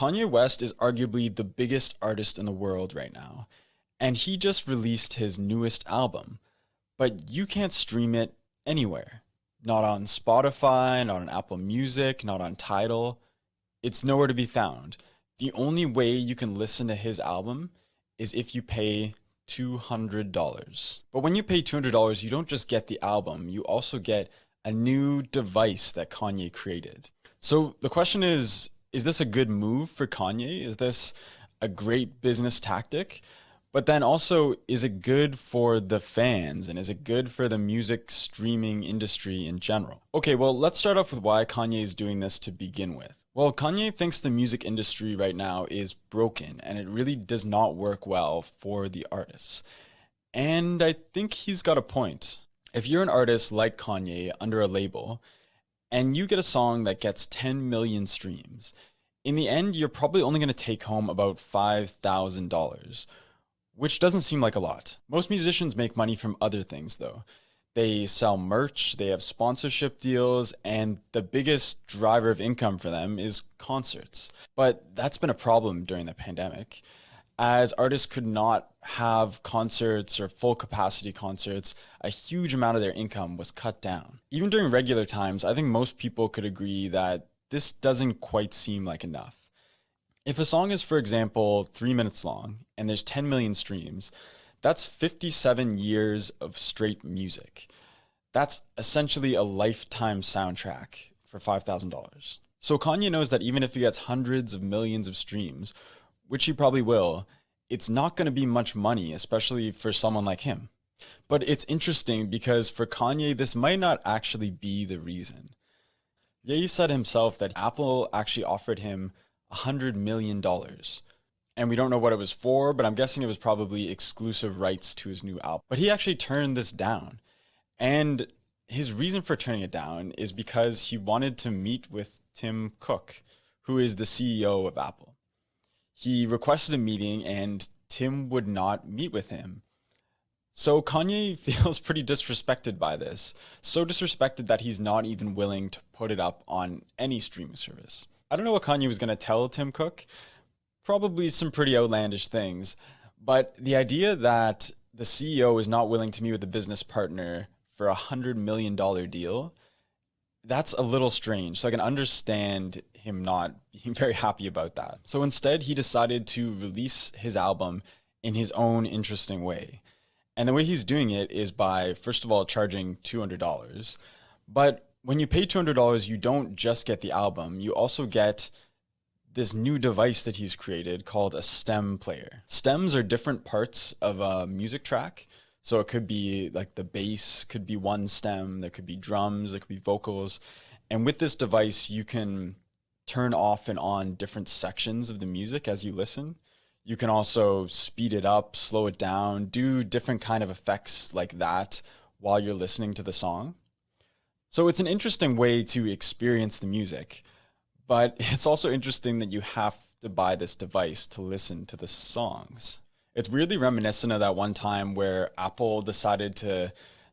Kanye West is arguably the biggest artist in the world right now, and he just released his newest album, but you can't stream it anywhere. Not on Spotify, not on Apple Music, not on Tidal. It's nowhere to be found. The only way you can listen to his album is if you pay $200. But when you pay $200, you don't just get the album, you also get a new device that Kanye created. So the question is this a good move for Kanye? Is this a great business tactic? But then also, is it good for the fans and is it good for the music streaming industry in general? Okay, well, let's start off with why Kanye is doing this to begin with. Well, Kanye thinks the music industry right now is broken and it really does not work well for the artists. And I think he's got a point. If you're an artist like Kanye under a label and you get a song that gets 10 million streams, in the end, you're probably only going to take home about $5,000. Which doesn't seem like a lot. Most musicians make money from other things though. They sell merch, they have sponsorship deals, and the biggest driver of income for them is concerts. But that's been a problem during the pandemic, as artists could not have concerts or full capacity concerts. A huge amount of their income was cut down. Even during regular times, I think most people could agree that this doesn't quite seem like enough. If a song is, for example, 3 minutes long and there's 10 million streams, that's 57 years of straight music. That's essentially a lifetime soundtrack for $5,000. So Kanye knows that even if he gets hundreds of millions of streams, which he probably will, it's not going to be much money, especially for someone like him. But it's interesting because for Kanye, this might not actually be the reason. Ye said himself that Apple actually offered him $100 million. And we don't know what it was for, but I'm guessing it was probably exclusive rights to his new album. But he actually turned this down. And his reason for turning it down is because he wanted to meet with Tim Cook, who is the CEO of Apple. He requested a meeting and Tim would not meet with him. So Kanye feels pretty disrespected by this. So disrespected that he's not even willing to put it up on any streaming service. I don't know what Kanye was going to tell Tim Cook. Probably some pretty outlandish things. But the idea that the CEO is not willing to meet with a business partner for a $100 million deal, that's a little strange. So I can understand him not being very happy about that. So instead, he decided to release his album in his own interesting way. And the way he's doing it is by, first of all, charging $200. But when you pay $200, you don't just get the album, you also get this new device that he's created called a stem player. Stems are different parts of a music track. So it could be like the bass could be one stem, there could be drums, there could be vocals. And with this device, you can turn off and on different sections of the music as you listen. You can also speed it up, slow it down, do different kind of effects like that while you're listening to the song. So it's an interesting way to experience the music, but it's also interesting that you have to buy this device to listen to the songs. It's weirdly reminiscent of that one time where Apple decided to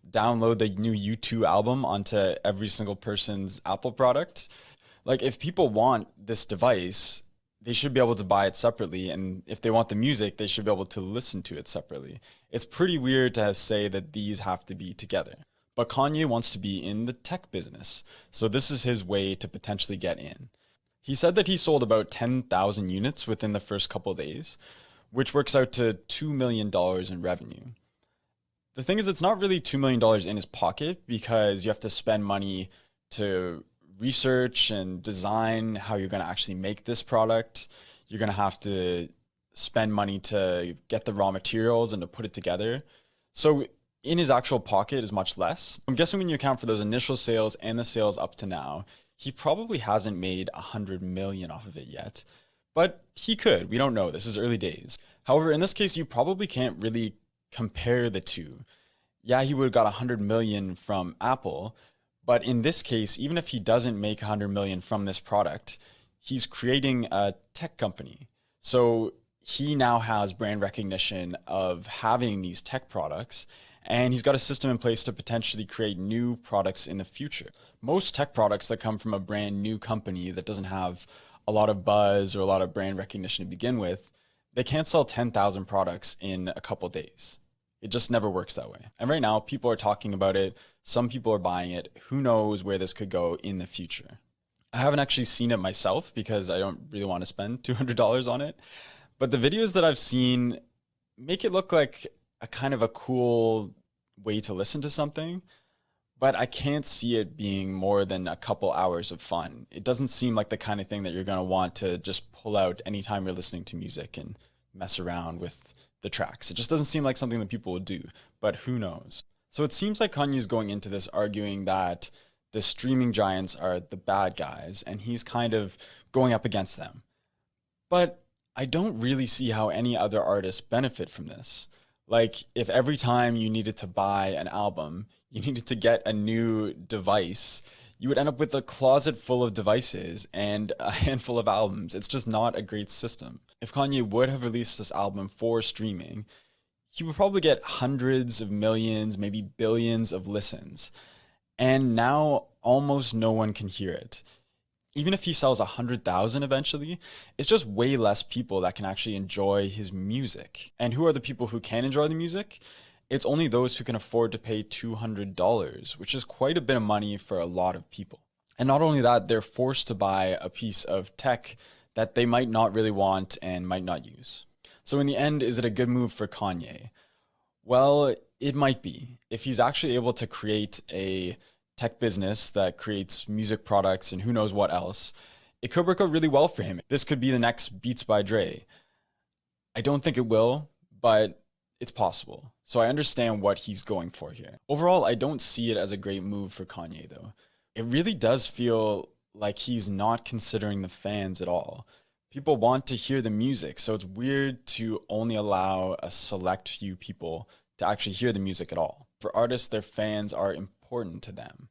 download the new U2 album onto every single person's Apple product. Like, if people want this device, they should be able to buy it separately. And if they want the music, they should be able to listen to it separately. It's pretty weird to say that these have to be together. But Kanye wants to be in the tech business, so this is his way to potentially get in. He said that he sold about 10,000 units within the first couple of days, which works out to $2 million in revenue. The thing is, it's not really $2 million in his pocket because you have to spend money to research and design how you're going to actually make this product. You're going to have to spend money to get the raw materials and to put it together. So in his actual pocket is much less. I'm guessing when you account for those initial sales and the sales up to now, he probably hasn't made 100 million off of it yet, but he could. We don't know. This is early days. However, in this case, you probably can't really compare the two. Yeah, he would have got 100 million from Apple, but in this case, even if he doesn't make 100 million from this product, he's creating a tech company. So he now has brand recognition of having these tech products, and he's got a system in place to potentially create new products in the future. Most tech products that come from a brand new company that doesn't have a lot of buzz or a lot of brand recognition to begin with, they can't sell 10,000 products in a couple days. It just never works that way. And right now, people are talking about it. Some people are buying it. Who knows where this could go in the future? I haven't actually seen it myself because I don't really want to spend $200 on it. But the videos that I've seen make it look like a kind of a cool way to listen to something, but I can't see it being more than a couple hours of fun. It doesn't seem like the kind of thing that you're going to want to just pull out anytime you're listening to music and mess around with the tracks. It just doesn't seem like something that people would do, but who knows? So it seems like Kanye's going into this arguing that the streaming giants are the bad guys, and he's kind of going up against them. But I don't really see how any other artists benefit from this. Like, if every time you needed to buy an album, you needed to get a new device, you would end up with a closet full of devices and a handful of albums. It's just not a great system. If Kanye would have released this album for streaming, he would probably get hundreds of millions, maybe billions of listens. And now almost no one can hear it. Even if he sells 100,000 eventually, it's just way less people that can actually enjoy his music. And who are the people who can enjoy the music? It's only those who can afford to pay $200, which is quite a bit of money for a lot of people. And not only that, they're forced to buy a piece of tech that they might not really want and might not use. So in the end, is it a good move for Kanye? Well, it might be. If he's actually able to create a tech business that creates music products and who knows what else, it could work out really well for him. This could be the next Beats by Dre. I don't think it will, but it's possible. So I understand what he's going for here. Overall, I don't see it as a great move for Kanye, though. It really does feel like he's not considering the fans at all. People want to hear the music, so it's weird to only allow a select few people to actually hear the music at all. For artists, their fans are important to them.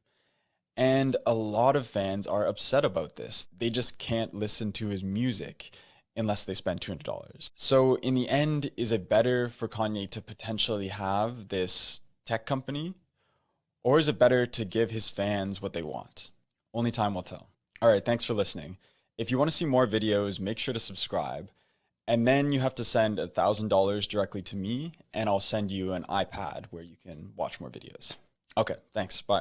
And a lot of fans are upset about this. They just can't listen to his music unless they spend $200. So in the end, is it better for Kanye to potentially have this tech company? Or is it better to give his fans what they want? Only time will tell. All right, thanks for listening. If you want to see more videos, make sure to subscribe. And then you have to send $1,000 directly to me, and I'll send you an iPad where you can watch more videos. Okay, thanks. Bye.